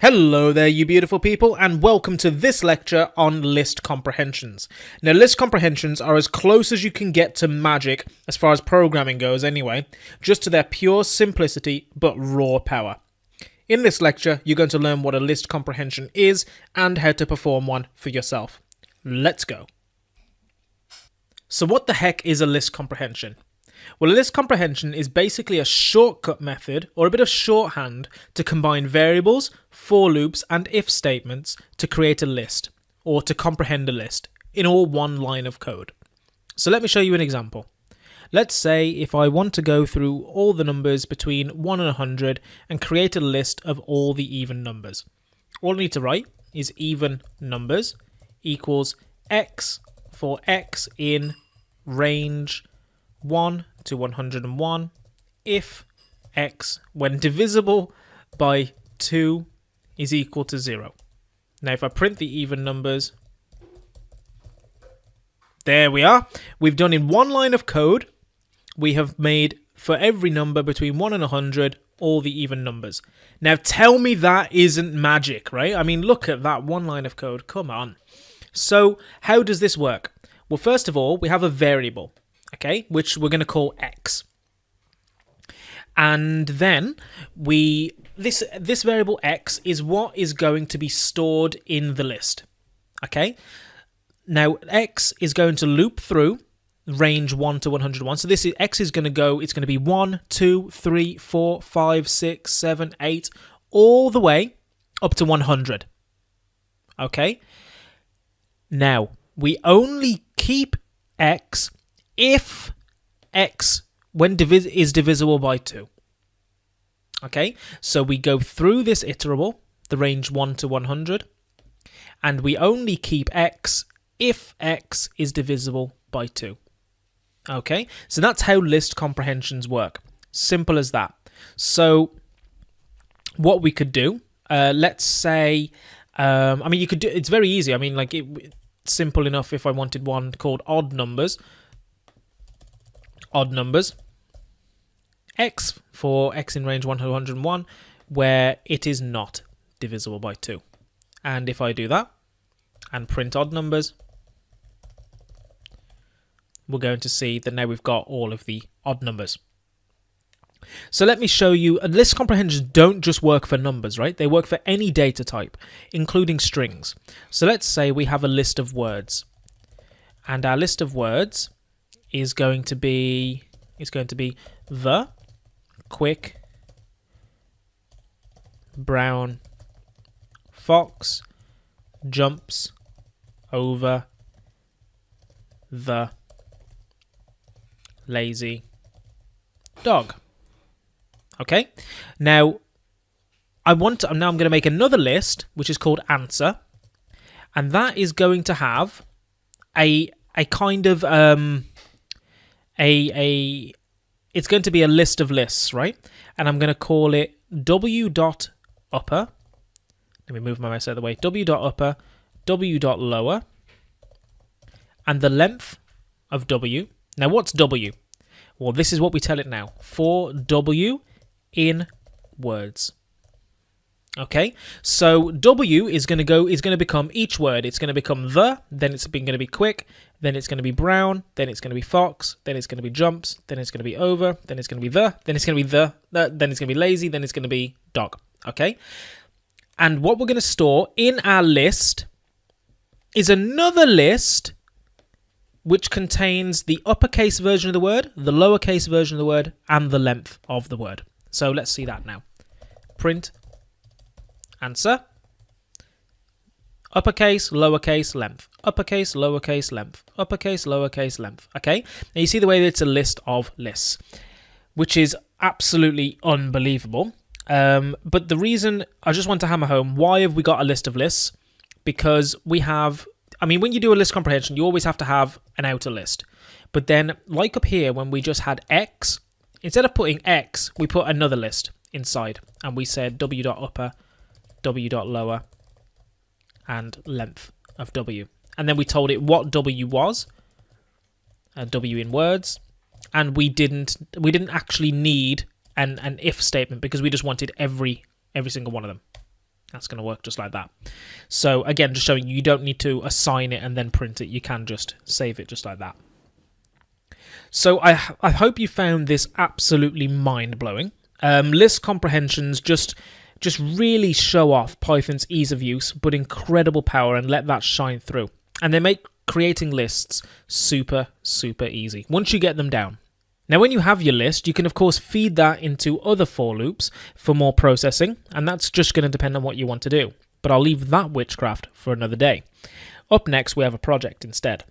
Hello there, you beautiful people, and welcome to this lecture on list comprehensions. Now, list comprehensions are as close as you can get to magic, as far as programming goes anyway, just to their pure simplicity but raw power. In this lecture, you're going to learn what a list comprehension is and how to perform one for yourself. Let's go. So what the heck is a list comprehension? Well, a list comprehension is basically a shortcut method or a bit of shorthand to combine variables, for loops, and if statements to create a list or to comprehend a list in all one line of code. So let me show you an example. Let's say if I want to go through all the numbers between 1 and 100 and create a list of all the even numbers. All I need to write is even numbers equals x for x in range 1 to 101 if x, when divisible by 2, is equal to 0. Now if I print the even numbers, there we are. We've done in one line of code, we have made for every number between 1 and 100 all the even numbers. Now tell me that isn't magic, right? I mean, look at that one line of code, come on. So how does this work? Well, first of all, we have a variable, okay, which we're going to call x. And then this variable x is what is going to be stored in the list, okay? Now, x is going to loop through range 1 to 101. So this is x is going to go, it's going to be 1, 2, 3, 4, 5, 6, 7, 8, all the way up to 100, okay? Now, we only keep x if x when is divisible by 2. Okay, so we go through this iterable, the range 1 to 100, and we only keep x if x is divisible by 2. Okay, so that's how list comprehensions work. Simple as that. So what we could do, let's say, I mean, you could do, it's very easy. I mean, like, it's simple enough if I wanted one called odd numbers, x for x in range 1 to 101, where it is not divisible by 2. And if I do that and print odd numbers, we're going to see that now we've got all of the odd numbers. So let me show you, list comprehensions don't just work for numbers, right? They work for any data type, including strings. So let's say we have a list of words, and our list of words is going to be the quick brown fox jumps over the lazy dog. Okay, now I'm going to make another list which is called answer, and that is going to have a kind of it's going to be a list of lists, right? And I'm going to call it w.upper. Let me move my mouse out of the way. w.upper, w.lower, and the length of w. Now, what's w? Well, this is what we tell it now. For w in words. Okay, so w is going to become each word. It's going to become the, then it's going to be quick, then it's going to be brown, then it's going to be fox, then it's going to be jumps, then it's going to be over, then it's going to be the, then it's going to be then it's going to be lazy, then it's going to be dog. Okay, and what we're going to store in our list is another list which contains the uppercase version of the word, the lowercase version of the word, and the length of the word. So let's see that now. Print answer, uppercase, lowercase, length, uppercase, lowercase, length, uppercase, lowercase, length. Okay, now you see the way that it's a list of lists, which is absolutely unbelievable. But the reason I just want to hammer home, why have we got a list of lists? Because we have, I mean, when you do a list comprehension, you always have to have an outer list. But then, like up here, when we just had x, instead of putting x, we put another list inside, and we said w.upper, w.lower, and length of w. And then we told it what w was, w in words, and we didn't actually need an if statement because we just wanted every single one of them. That's going to work just like that. So again, just showing you don't need to assign it and then print it. You can just save it just like that. So I hope you found this absolutely mind-blowing. List comprehensions just really show off Python's ease of use, but incredible power, and let that shine through. And they make creating lists super, super easy once you get them down. Now, when you have your list, you can of course feed that into other for loops for more processing, and that's just going to depend on what you want to do. But I'll leave that witchcraft for another day. Up next, we have a project instead.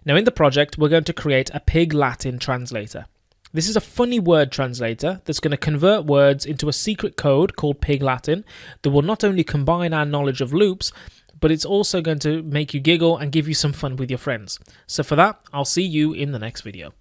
Now, in the project, we're going to create a Pig Latin translator. This is a funny word translator that's going to convert words into a secret code called Pig Latin that will not only combine our knowledge of loops, but it's also going to make you giggle and give you some fun with your friends. So for that, I'll see you in the next video.